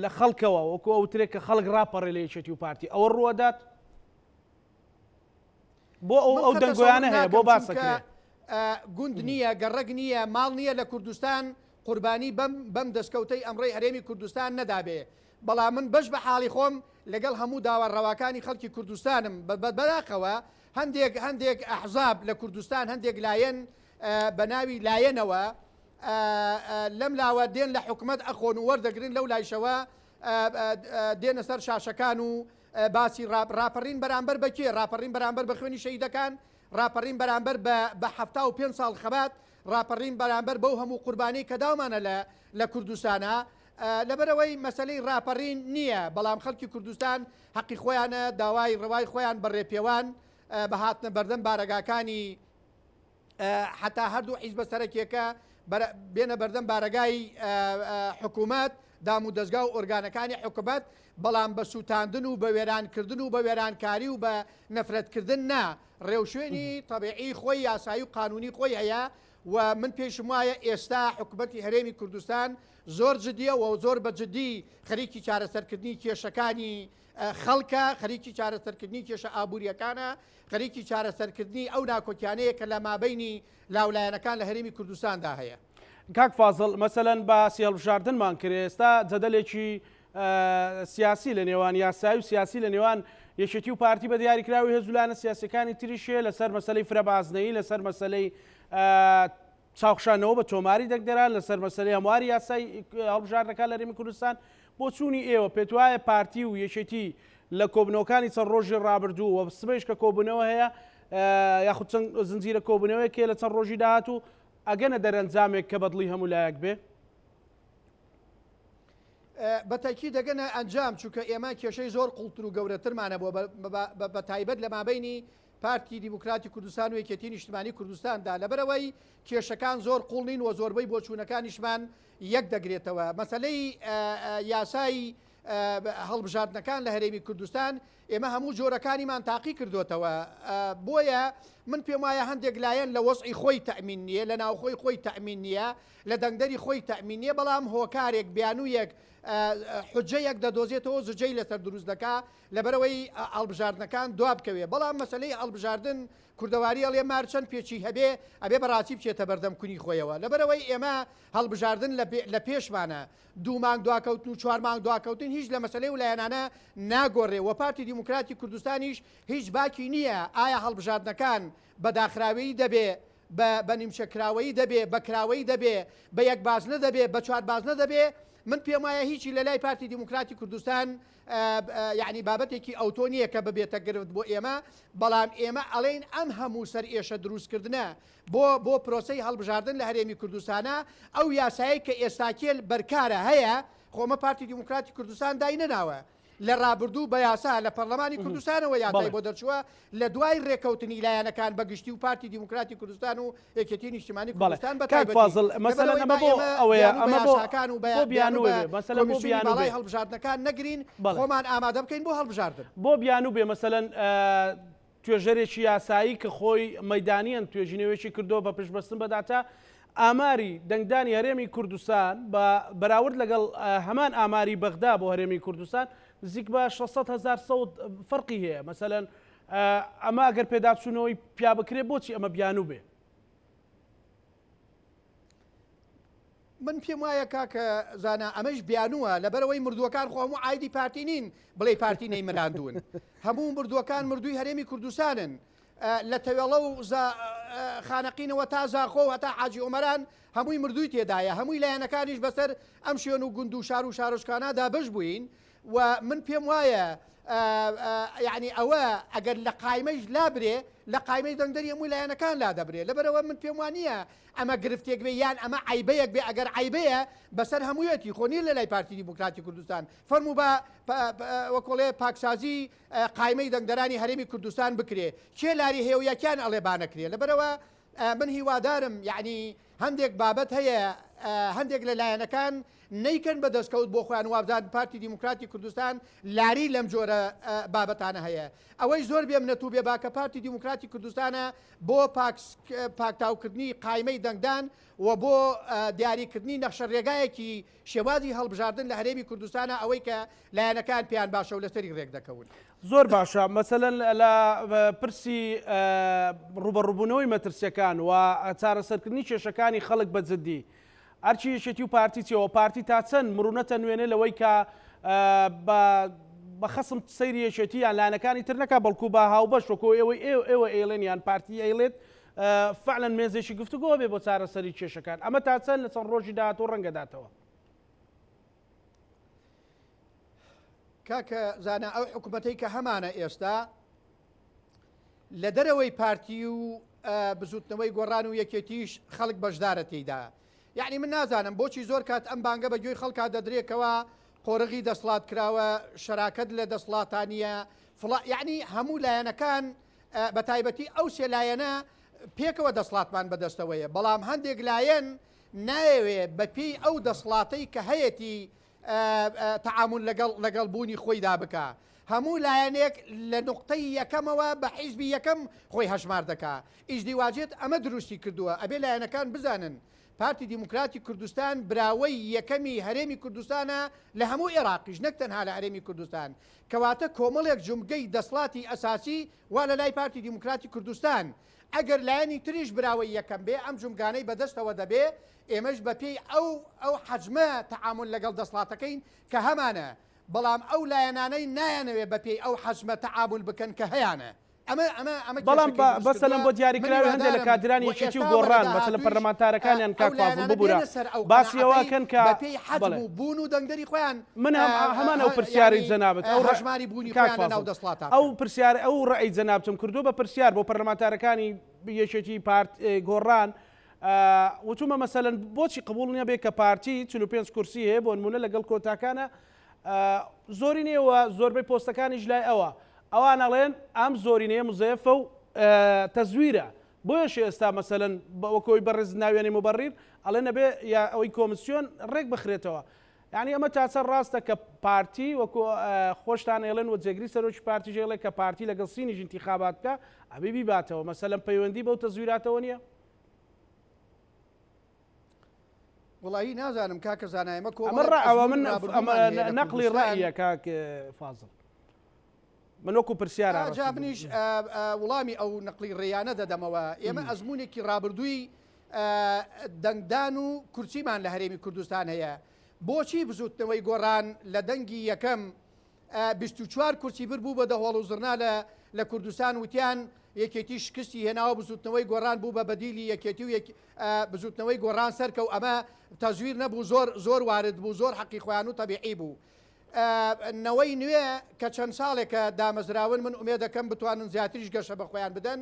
لە خەڵکەوە وەکو ئەوترێک کە خەڵک ڕاپەڕێ لە یەکێتی و پارتی ئەوە ڕوەدات بۆ ئەو دەنگۆیانە هەیە بۆ باسەکرێت گوند نییە گەڕەک نییە ماڵ نییە لە کوردستان قوربانی بەم دەستکەوتەی ئەمڕۆی هەرێمی کوردستان نەدابێ بەڵام من بەش بە حاڵی خۆم لەگەڵ هەموو داوەڕەواکانی خەڵکی کوردستانم بەداخەوە هەندێک ئەحزاب لە کوردستان هەندێک لایەن بە ناوی لایەنەوە لەم لاوە دێن لە حکومەت ئەخۆن و وەردەگرن لەو لایشەوە دێنە سەر شاشەکان و باسی ڕاپەڕین بەرامبەر بەکێ ڕاپەڕین بەرامبەر بە خوێنی شەیدەکان ڕاپەڕین بەرامبەر بە 75 ساڵ خەبات ڕاپەڕین بەرامبەر بەو هەموو قوربانی کە داومانە لە کوردستانە لەبەرەوەی مەسلەی ڕاپەڕین نییە بەڵام خەڵکی کوردستان حەقی خۆیانە داوای ڕێوای خۆیان بەڕێپێوان بە هاتنە بەردەم بارەگاکانی حتا هەردوو حیزبە سەرەکیەکە بێنە بەردەم بارەگای حکوومەت دام و دەستگا و ئۆرگانەکانی حکوومەت بەڵام بە سووتاندن و بە وێرانکردن و بە وێرانکاری و بە نەفرەتکردن نا ڕێوشێنی تەبیعی خۆی یاسایی و قانونی خۆی هەیە و من پێشم وایە ئێستا حکوومەتی هەرێمی کوردستان زۆر جدیە و زۆر بە جدی خەریکی چارەسەرکردنی کێشەکانی خەڵکە خەریکی چارەسەرکردنی کێشە ئابوووریەکانە خەریکی چارەسەرکردنی ئەو ناکۆکیانەیە کە لە مابینی لاولایەنەکان لە هەرێمی کوردستاندا هەیە کاک فازڵ مەسەلەن باسی هەڵبژاردنمان کرد ئێستا جەدەلێکی سیاسی لە نێوان یاسایی و سیاسی لە نێوان یەکێتی و پارتی بە دیاریکراوی هێزولانە سیاسەکانی تریشێ لەسەر مەسەلەی فرەبازنەیی لەسەر مەسەلەی چاوخشانەوە بە تۆماری دەکدەران لەسەر مەسەلەی هەمواری یاسای هەڵبژاردنەکان لە هەرێمی کوردستان بۆ چوونی ئێوە پێت وایە پارتی و یەکێتی لە کۆبنەوەکانی چەند ڕۆژی ڕابردوو و سبەیش کە کۆبوونەوە هەیە یاخود چەند زنجیرە کۆبوونەوەیەکێ لە چەند ڕۆژی داهاتوو ئەگەنە دەرەنجامێک کە بەدڵی هەموو لایەک بێ بەتەکی دەگەنە ئەنجام چونکە ئێمە کێشەی زۆر قوڵتر و گەورەترمانە بۆ بە تایبەت لە مابینی پارتی دیموکراتی کوردستان و یەکێتی نیشتمانی کوردستاندا لەبەرەوەی کێشەکان زۆر قوڵنین و زۆربەی بۆچوونەکانیشمان یەک دەگرێتەوە مەسەلەی یاسایی هەڵبژاردنەکان لە هەرێمی کوردستان ئێمە هەموو جۆرەکانیمان تاقی کردوتەوە بۆیە من پێم وایە هەندێک لایەن لە وەسعی خۆی تەمین نییە لە ناوخۆی خۆی تەمین نییە لە دەنگدەری خۆی تەمین نییە بەڵام هۆکارێک بیانوویەک حجەیەک دەدۆزێتەوە زجەی لەسەر دروست دەکا لەبەرەوەی هەڵبژاردنەکان دوابکەوێ بەڵام مەسلەی هەڵبژاردن کوردەواری ئەڵێ مارچەند پێچی هەبێ ئەبێ بەڕاستی بچێتە بەردەم کونی خۆیەوە لەبەرەوەی ئێمە هەڵبژاردن لە پێشمانە دوو مانگ دواکەوتن و 4 مانگ دواکەوتن هیچ لە مەسلەی وڵایەنانە ناگۆڕێ و پارتی دیموکراتی کوردستانیش هیچ باکی نییە ئایا هەڵبژاردنەکان بەداخراوی دەبێ بە نیمچەکراوەی دەبێ بەکراوەی دەبێ بە یەک بازنە دەبێ بە 4 بازنە دەبێ من پێم وایە هیچی لە لای پارتی دیموکراتی کوردستان یعنی بابەتێکی ئەوتۆنیە کە ببێتە گرفت بۆ ئێمە بەڵام ئێمە ئەڵێن ئەم هەموو سەر ئێشە دروستکردنە بۆ پرۆسەی هەڵبژاردن لە هەرێمی کوردستانە ئەو یاسایی کە ئێستاکێل بەرکارە هەیە خۆمە پارتی دیموکراتی کوردستان دای نەناوە لە ڕابردوو بە یاسا لە پەرلەمانی کوردستانەوە یاسای بۆ دەرچووە لە دوای ڕێکەوتنی لایەنەکان بەگشتی و پارتی دیموکراتی کوردستان و یەکێتی نیشتیمانی کوردستان بەتایبەتی مەسەلەن ئەمە بۆ ئەوەیە ئەمە بۆ بۆ بیانوێ مەسەلەن بۆ بیانوێ هەڵبژاردنەکان نەگرین خۆمان ئامادە بکەین بۆ هەڵبژاردن بۆ بیانوێ مەسەلەن توێژەرێکی یاسایی کە خۆی مەیدانیان توێژینەوەیکی کردەوە بە پشتبەستن بەداتا ئاماری دەنگدانی هەرێمی کوردستان بە بەراورد لەگەڵ هەمان ئاماری بەغدا بۆ هەرێمی کوردستان نزیک بە 600,000 سەوت فەرقی هەیە مەسەلەن ئەمە ئەگەر پێداچوونەوەی پیا بکرێ بۆچی ئەمە بیانوو بێ من پێم وایە کاکە زانە ئەمەش بیانووە لەبەرەوەی مردووەکان خۆ هەموو ئایدی پارتی نین بڵێ پارتی نەیمراندوون هەموو مردووەکان مردووی هەرێمی کوردستانن لە تەوێڵە و خانەقینەوە تا زاخۆ و هەتا حاجی ئۆمەران هەمووی مردووی تێدایە هەمووی لایەنەکانیش بەسەر ئەم شوێن و گوند و شار و شارۆچکانادا بەش بووین و من پێم وایە یعنی ئەوە ئەگەر لە قایمەش لابرێ لە قایمەی دەنگدەری هەمووی لایەنەکان لا دەبرێت لەبەرەوە من پێم وانە ئەمە گرفتێک بێ یان ئەمە عیبەیەک بێ ئەگەر عیبەیە بەسەر هەموویەتی خۆنی لە لای پارتی دیموکراتی کوردستان فەرموو بە وەکۆڵێ پاکسازی قایمەی دەنگدەرانی هەرێمی کوردستان بکرێ چێ لاری هێویەکیان ئەڵێ بانەکرێ لەبەرەوە من هیوادارم یعنی هەندێک بابەت هەیە هەندێک لە لایەنەکان نەیکەن بە دەستکەوت بۆ خۆیان وابزان پارتی دیموکراتی کوردستان لاری لەم جۆرە بابەتانە هەیە ئەوەی زۆر بێ منەتوو بێ باکە پارتی دیموکراتی کوردستانە بۆ پاکتاوکردنی قایمەی دەنگدان و بۆ دیاریکردنی نەخشە ڕێگایەکی شێوازی هەڵبژاردن لە هەرێمی کوردستانە ئەوەی کە لایەنەکان پێیان باشە و لەسەری ڕێک دەکەون زۆر باشە مەسەلەن لە پرسی ڕوبەڕووبوونەوەی مەترسیەکان و چارەسەرکردنی کێشەکانی خەڵک بە جددی هەرچی یەکێتی و پارتی چێەوە پارتی تا چەند مرونەتە نوێنێ لەوەی کە بە خەسم سەیری یەکێتی یان لایەنەکانی تر نەکا بەڵکو بە هاوبەش وەکو ئێوە ئێڵێن یان پارتی ئەیڵێت فعلەن مێزێکی گفتوگۆ بێ بۆ چارەسەری کێشەکان ئەمە تا چەند لە چەند ڕۆژی داهاتوو ڕەنگەداتەوە کاکە زانە ئەو حکوومەتەی کە هەمانە ئێستا لە دەرەوەی پارتی و بزوتنەوەی گۆڕان و یەکێتیش خەڵک بەشدارە تێیدا یعنی من نازانم بۆچی زۆر کات ئەم بانگە بە گوێی خەڵکا دەدرێتەوە قۆرغی دەسڵات کراوە شەراکەت لە دەسڵاتانیە یعنی هەموو لایەنەکان بە تایبەتی ئەو سێ لایەنە پێکەوە دەسڵاتمان بەدەستەوەیە بەڵام هەندێک لایەن نایەوێ بەپێی ئەو دەسڵاتەی کە هەیەی تەعامل لەگەڵ بوونی خۆیدا بکە هەموو لایەنێک لە نقطەی یەکەمەوە بە حیزبی یەکەم خۆی هەژمار دەکا ئیشدیواجێت ئەمە دروستی کردووە ئەبێ لایەنەکان بزانن پارتی دیموکراتی کوردستان براوەی یەکەمی هەرێمی کوردستانە لە هەموو عێراقیش نەک تەنها لە هەرێمی کوردستان کەواتە کۆمەڵێک جومگەی دەسڵاتی ئەساسی وا لە لای پارتی دیموکراتی کوردستان ئەگەر لایەنی تریش براوەی یەکەم بێ ئەم جومگانەی بەدەستەوە دەبێ ئێمەش بەپێی ئەو حەجمە تەعامل لەگەڵ دەسڵاتەکەین کە هەمانە بەڵام ئەو لایەنانەی نایەنەوێ بەپێی ئەو حەجمە تەعامل بکەن کە هەیەە بەڵام بەسەلەن بۆ دیاریکراوی هەندێک لە کادرانی یەکێتی و گۆڕان بەسەلەن پەرلەمانتارەکانیان کاکفازڵ ببوورە باسیەوەکەن کە بوون و دەنگدەری خۆیان من هەمان ئەو پرسیاری جەنابەت ئەو ڕژماری بوونی ناو دەسڵاتە ئەو پرسیار ئەو ڕێی جەنابتم کردو بە پرسیار بۆ پەرلەمانتارەکانی یەکێتی گۆڕان وتومە مەسەلەن بۆچی قبول نییە بێ کە پارتی 45 کورسی هەیە بۆ نمونە لەگەڵ کۆتاکانە زۆری نێەوە زۆربەی پۆستەکانیش لای ئەوان ئەڵێن ئەم زۆرینەیە مزەیەفە و تەزویرە بۆیەش ئێستا مەسەلەن وەکەوەی بەڕێز ناوێنی مبەڕیر ئەڵێ نەبێ یا ئەوەی کۆمسیۆن ڕێک بخرێتەوە یعنی ئەمە چاچە ڕاستە کە پارتی وەکو خۆشتان ئێڵێن و جێگری سەرۆکی پارتی ژێڵێ کە پارتی لەگەڵ سینیش انتیخابات بکە ئەبێ بیباتەوە مەسەلەن پەیوەندی بەو تەزویراتەوە نییە وڵایی نازانم کاکە زانایمە ئەمە من نەقلی ڕایە کاک فازڵ من وەکو پرسیارە جابنیش وڵامی ئەو نەقلی ڕێیانە دەدەمەوە ئێمە ئەزمونێکی ڕابردووی دەنگدان و کورسیمان لە هەرێمی کوردستان هەیە بۆچی بزوتنەوەی گۆڕان لە دەنگی یەکەم 24 کورسی بوو بە دەهۆڵ و زرنا لە کوردستان وتیان یەکێتی شکستی هێناوە بزوتنەوەی گۆڕان بوو بە بەدیلی یەکێتی و بزوتنەوەی گۆڕان سەرکە و ئەمە تەزویر نەبوو زۆر وارد بوو زۆر حەقی خۆیان و تەبیعی بوو نەوەی نوێ کە چەند ساڵێکە دامەزراون من ئومێ دەکەم بتوانن زیاتریش گەشە بە خۆیان بدەن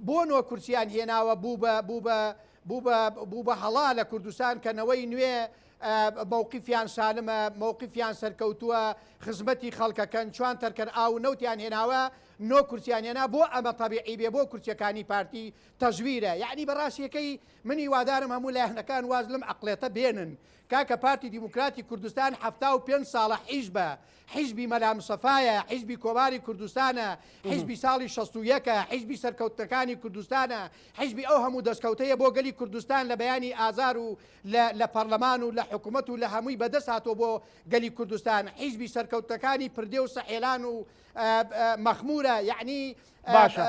بۆ نۆ کورسیان هێناوە بوو بە هەڵا لە کوردستان کە نەوەی نوێ مووقیفیان سالمە مووقیفیان سەرکەوتووە خزمەتی خەڵکەکەن چوان تەرکەن ئاو نەوتیان هێناوە نۆ کورسیان هێنا بۆ ئەمە تەبیعی بێ بۆ کورسیەکانی پارتی تەزویرە یعنی بەڕاستیەکەی منی وادارم هەموو لایەنەکان واز لەم عەقڵێتە بێنن کاکە پارتی دیموکراتی کوردستان 75 ساڵە حیزبە حیزبی مەلا مستەفایە حیزبی کۆماری کوردستانە حیزبی ساڵی 61ە حیزبی سەرکەوتەکانی کوردستانە حیزبی ئەو هەموو دەستکەوتەیە بۆ گەلی کوردستان لە بەیانی ئازار و لە پەرلەمان و لە حکوومەت و لە هەمووی بەدەست هاتۆ بۆ گەلی کوردستان حیزبی سەرکەوتەکانی پردێ و سەحێلان و مەخمورە یعنی باشە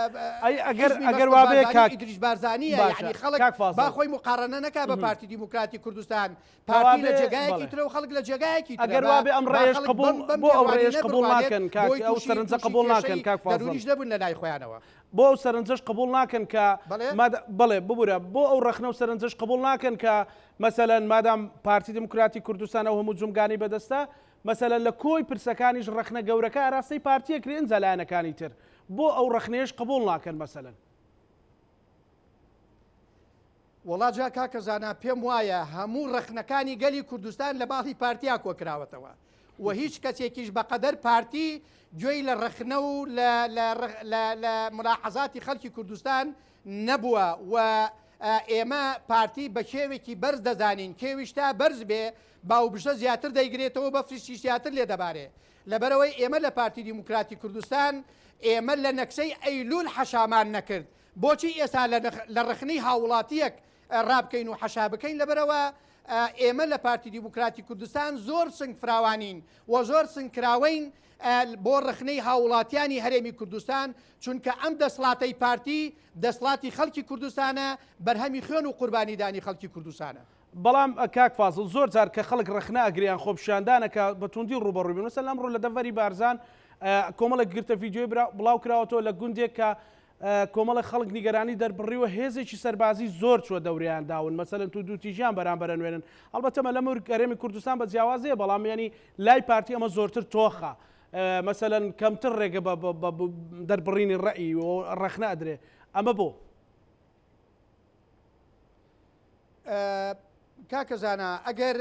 ئەگەر وابێ ئیدریس بارزانیە یعنی خەڵک باخۆی مقارنە نەکا بە پارتی دیموکراتی کوردستان پارتی لە جێگایەکی ترە و خەڵک لە جێگایەکی ئەگەر وابێ ئەم ڕێژ قبول بۆ ئەو ڕێژ قبول ناکەن ئەو سەرنجە قبول ناکەن کاک فازڵ دەبن لە لای خۆیانەوە بۆ ئەو سەرنجەش قبول ناکەن کە بڵێ ببوورە بۆ ئەو ڕەخنە و سەرنجەش قبول ناکەن کە مەسەلەن مادام پارتی دیموکراتی کوردستان ئەو هەموو جومگانی بەدەستە مەسەلەن لە کۆی پرسەکانیش ڕەخنە گەورەکە ئاراستەی پارتیەکرێن زەلایەنەکانی تر بۆ ئەو ڕەخنەیەش قبول ناکەن مەسەلەن وڵاجا کاکە زانا پێم وایە هەموو ڕەخنەکانی گەلی کوردستان لە باڵی پارتیا کۆکراوەتەوە و هیچ کەسێکیش بەقەدەر پارتی گوێی لە ڕەخنە و لە ملاحەزاتی خەڵکی کوردستان نەبووە و ئێمە پارتی بە کێوێکی بەرز دەزانین کێویشتا بەرز بێ باوبژە زیاتر دەیگرێتەوە بە فریشی زیاتر لێ دەبارێ لەبەرەوەی ئێمە لە پارتی دیموکراتی کوردستان ئێمە لە نەکسەی ئەیلول حەشامان نەکرد بۆچی ئێستا لە ڕخنەی هاوڵاتیەک ڕابکەین و حەشا بکەین لەبەرەوە ئێمە لە پارتی دیموکراتی کوردستان زۆر سنگ فراوانین و زۆر سنگکراوین بۆ ڕخنەی هاوڵاتیانی هەرێمی کوردستان چونکە ئەم دەسڵاتەی پارتی دەسڵاتی خەڵکی کوردستانە بەرهەمی خوێن و قوربانیدانی خەڵکی کوردستانە بەڵام کاک فازڵ زۆر جار کە خەڵک ڕخنە ئەگریان خۆپشاندانەکە بە توندی ڕوبەڕووی مەسەلەن ئەمڕۆ لە دەڤەری بارزان کۆمەڵێک گرتە ڤیدیۆی بڵاو کراوەتەوە لە گوندێک کە کۆمەڵە خەڵک نیگەرانی دەربڕیوە هێزێکی سەربازی زۆر چوە دەوریان داون مەسەلەن تو دووتیژیان بەرامبەرە نوێنن هەڵبەتە مە لەمە هەرێمی کوردستان بە جیاوازەیە بەڵام ینی لای پارتی ئەمە زۆرتر تۆخە مەسەلەن کەمتر ڕێگە بە دەربڕینی ڕەئی و ڕەخنە ئەدرێ ئەمە بۆ کاکە زانا ئەگەر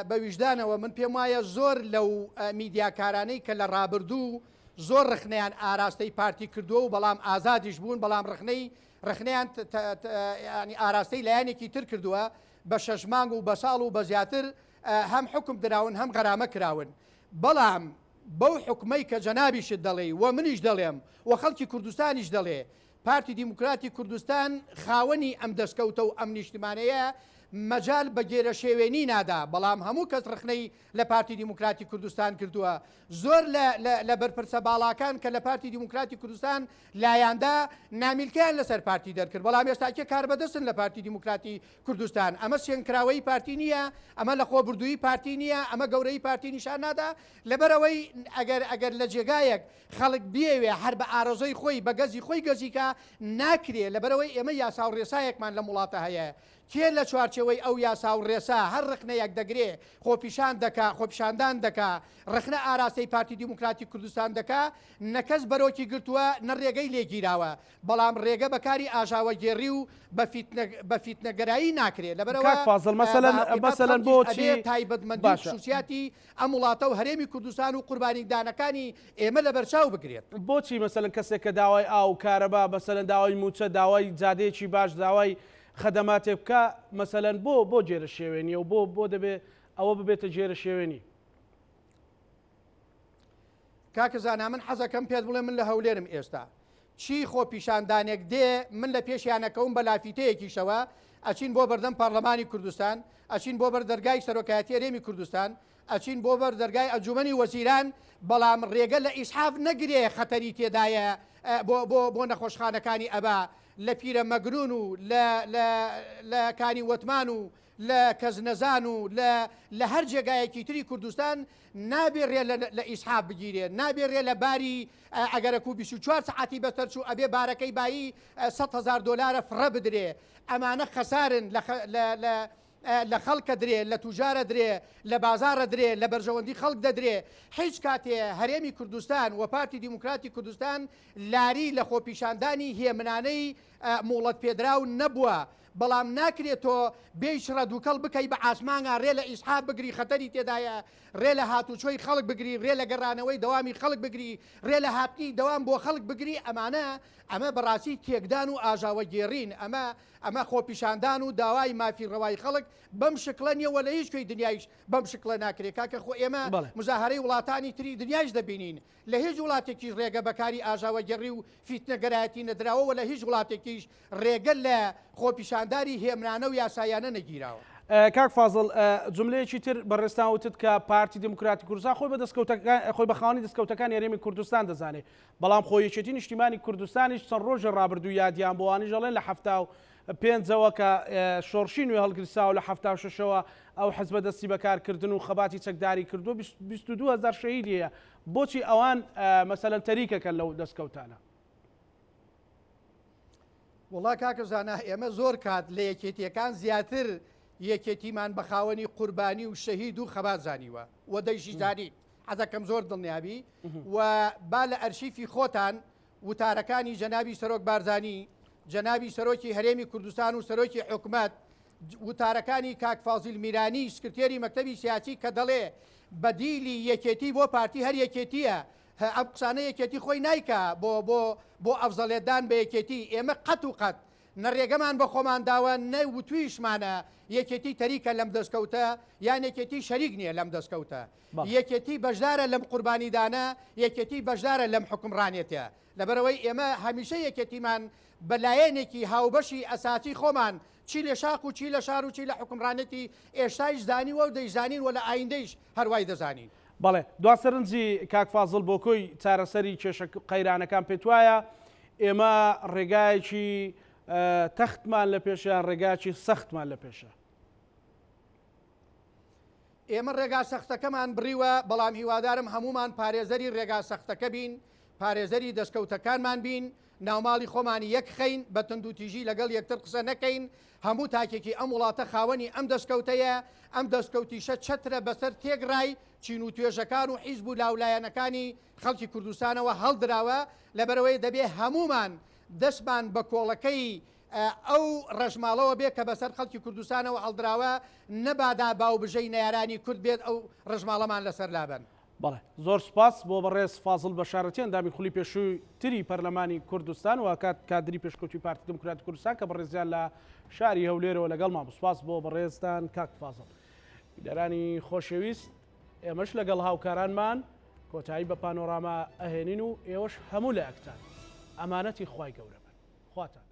بە ویژدانەوە من پێم وایە زۆر لەو میدیاکارانەی کە لە ڕابردوو زۆر ڕخنەیان ئاراستەی پارتی کردووە و بەڵام ئازادیش بوون بەڵام ڕخنەیان ئاراستەی لایەنێکی تر کردووە بە 6 مانگ و بە ساڵ و بە زیاتر هەم حکم دراون هەم غەرامە کراون بەڵام بەو حکومەی کە جەنابیشت دەڵێ و منیش دەڵێم و خەڵکی کوردستانیش دەڵێ پارتی دیموکراتی کوردستان خاوەنی ئەم دەستکەوتە و ئەم نیشتمانەیە مەجال بە گێرە شێوێنی نادا بەڵام هەموو کەس ڕخنەی لە پارتی دیموکراتی کوردستان کردووە زۆر لە بەرپرسە باڵاکان کە لە پارتی دیموکراتی کوردستان لایەندا نامیلکیان لەسەر پارتی دەرکرد بەڵام ئێستاکە کار بەدەستن لە پارتی دیموکراتی کوردستان ئەمە سێنکراوەی پارتی نییە ئەمە لە خۆبردووی پارتی نییە ئەمە گەورەی پارتی نیشان نادا لەبەرەوەی ئەگەر لە جێگایەک خەڵک بێوێ هەر بە ئارۆزەی خۆی بە گەزی خۆی گەزیکە ناکرێ لەبەرەوەی ئێمە یاسا و ڕێسایەکمان لە وڵاتە هەیە کێ لە چوارچەوەی ئەو یاسا و ڕێسا هەر ڕخنەیەک دەگرێ خۆپیشان دەکا خۆپیشاندان دەکا ڕخنە ئاراستەی پارتی دیموکراتی کوردستان دەکا نەکەس بەرۆکی گرتووە نەڕێگەی لێگیراوە بەڵام ڕێگە بەکاری ئاژاوە گێڕی و بە فیتنەگەرایی ناکرێت لەبەرەوە فازڵ مەسەلەن بۆچی تایبەتمەندی خصوصیاتی ئەم وڵاتە و هەرێمی کوردستان و قوربانیدانەکانی ئێمە لە بەرچاو بگرێت بۆچی مەسەلەن کەسێک کە داوای ئاو کارەبا مەسەلەن داوای موچە داوای جادەیەکی باش داوای خەدەماتێ بکە مەسەلەن بۆ جێرە شێوێنی و بۆ دەبێت ئەوە ببێتە جێرە شێوێنی کاکە زانا من حەزەکەم پێت بڵێ من لە هەولێرم ئێستا چی خۆپیشاندانێک دێ من لە پێشیانەکەم بە لافیتەیەکیشەوە ئەچین بۆ بەردەم پەرلەمانی کوردستان ئەچین بۆ بەر دەرگای سەرۆکایەتی هەرێمی کوردستان ئەچین بۆ بەر دەرگای ئەنجومەنی وەزیران بەڵام ڕێگە لە ئیسحاف نەگرێ خەتەری تێدایە بۆ نەخۆشخانەکانی ئەبا لە پیرە مەگرون و لە کانی وەتمان و لە کەزنەزان و لە هەر جێگایەکی تری کوردستان نابێ لە ئیسحاف بگیرێ نابێ ڕێ لە باری ئەگەرەک و 24 سعاتی بەسەرچوو ئەبێ بارەکەی بایی 100,000 دلار فڕە بدرێ ئەمانە خەسارن لە خەڵکە درێ لە توجارە درێ لە بازارە درێ لە بەرژەوەندی خەڵک دەدرێ هیچ کاتێ هەرێمی کوردستان و پارتی دیموکراتی کوردستان لاری لە خۆپیشاندانی هێمنانەی موڵەت پێدراو نەبووە بەڵام ناکرێت تۆ بێش ڕەدووکەڵ بکەی بە ئاسمانە ڕێ لە ئیسحاب بگری خەتەری تێدایە ڕێ لە هاتوچۆی خەڵک بگری ڕێ لە گەڕانەوەی دەوامی خەڵک بگری ڕێ لە هاتنی دەوام بۆ خەڵک بگری ئەمە بەڕاستی تێکدان و ئاژاوە گێڕین ئەمە خۆپیشاندان و داوای مافی ڕەوای خەڵک بەم شکلە نیەوە لە هیچ کوێی دنیایش بەم شکلە ناکرێت کاکە خۆ ئێمە مزاهرەی وڵاتانی تری دنیاش دەبینین لە هیچ وڵاتێکی ڕێگە بەکاری ئاژاوە گێڕی و فیتنەگەرایەتی نەدراوەوە لە هیچ وڵاتێکیش ڕێگە لە خۆپیشانداری هێمنانە و یاسایانە نەگیراوە. کاک فازڵ جملەیەکی تر بەڕێستان وتت کە پارتی دیموکراتی کوردستان خۆی بە خاوەنی دەستکەوتەکانی هەرێمی کوردستان دەزانێت بەڵام خۆیەکێتی نیشتیمانی کوردستانیش چەند ڕۆژە ڕابردوو یادیان بۆوانی ژەڵێن لە 75ەوە کە شۆڕشی نوێ هەڵگرسا و لە 76ەوە ئەو حەزبە دەستی بەکارکردن و خەباتی چەکداری کردو 22,000 شەهید هەیە بۆچی ئەوان مەسەلەن تەریکەکەن لەو دەستکەوتانە؟ وڵا کاکە زانا ئێمە زۆر کات لە یەکێتیەکان زیاتر یەکێتیمان بە خاوەنی قوربانی و شەهید و خەبات زانیوە و دەیشی زانیت حەزەکەم زۆر دڵنیابی و با لە ئەرشیفی خۆتان وتارەکانی جەنابی سەرۆک بارزانی جەنابی سەرۆکی هەرێمی کوردستان و سەرۆکی حکومەت وتارەکانی کاک فازیل میرانی سکرتێری مەکتەبی سیاسی کە دەڵێ بەدیلی یەکێتی بۆ پارتی هەر یەکێتیە ئەم قسانە یەکێتی خۆی نایکە بۆ ئەفزەڵێدان بە یەکێتی ئێمە قەت و قەت نەڕێگەمان بە خۆمان داوە نەوتویشمانە یەکێتی تەریکە لەم دەستکەوتە یان یەکێتی شەریک نییە لەم دەستکەوتە یەکێتی بەشدارە لەم قوربانیدانە یەکێتی بەشدارە لەم حکومڕانێتە لەبەرەوەی ئێمە هەمیشە یەکێتیمان بەلایەنێکی هاوبەشی ئەساسی خۆمان چی لە شاق و چی لە شار و چی لە حکومڕانێتی ئێشتایش زانیوە و دەیزانین و لە ئایندەیش هەروای دەزانین. بەڵێ دواسەرنجی کاک فازڵ بۆ کۆی چارەسەری کێشە قەیرانەکان پێت وایە ئێمە ڕێگایەکی تەختمان لە پێشیان ڕێگاکی سەختمان لە پێشە؟ ئێمە ڕێگا سەختەکەمان بڕیوە بەڵام هیوادارم هەمومان پارێزەری ڕێگا سەختەکە بین پارێزەری دەستکەوتەکانمان بین ناوماڵی خۆمانی یەک خەین بە تند و تیژی لەگەڵ یەکتر قسە نەکەین هەموو تاکێکی ئەم وڵاتە خاوەنی ئەم دەستکەوتەیە ئەم دەستکەوتیشە چەترە بەسەر تێگڕای چین و توێژەکان و حیزب و لاولایەنەکانی خەڵکی کوردستانەوە هەڵدراوە لەبەرەوەی دەبێ هەمومان دەستمان بە کۆڵەکەی ئەو ڕژماڵەوە بێت کە بەسەر خەڵکی کوردستانەوە هەڵدراوە نەبادا باوبژەی نەیارانی کورد بێت ئەو ڕژماڵەمان لەسەر لابن. بەڵێ زۆر سپاس بۆ بەڕێز فازڵ بەشارەتیان دامی خولی پێشووی تری پەرلەمانی کوردستان و کادری پێشکەوتی پارتی دموکراتی کوردستان کە بەڕێزیان لە شاری هەولێرەوە لەگەڵمان سپاس بۆ بەڕێزتان کاک فازڵ. دەرانی خۆشەویست ئێمەش لەگەڵ هاوکارانمان کۆتایی بە پانۆراما ئەهێنین و ئێوەش هەموو لە یەکتان ئەمانەتی خوای گەورە بن خواتان.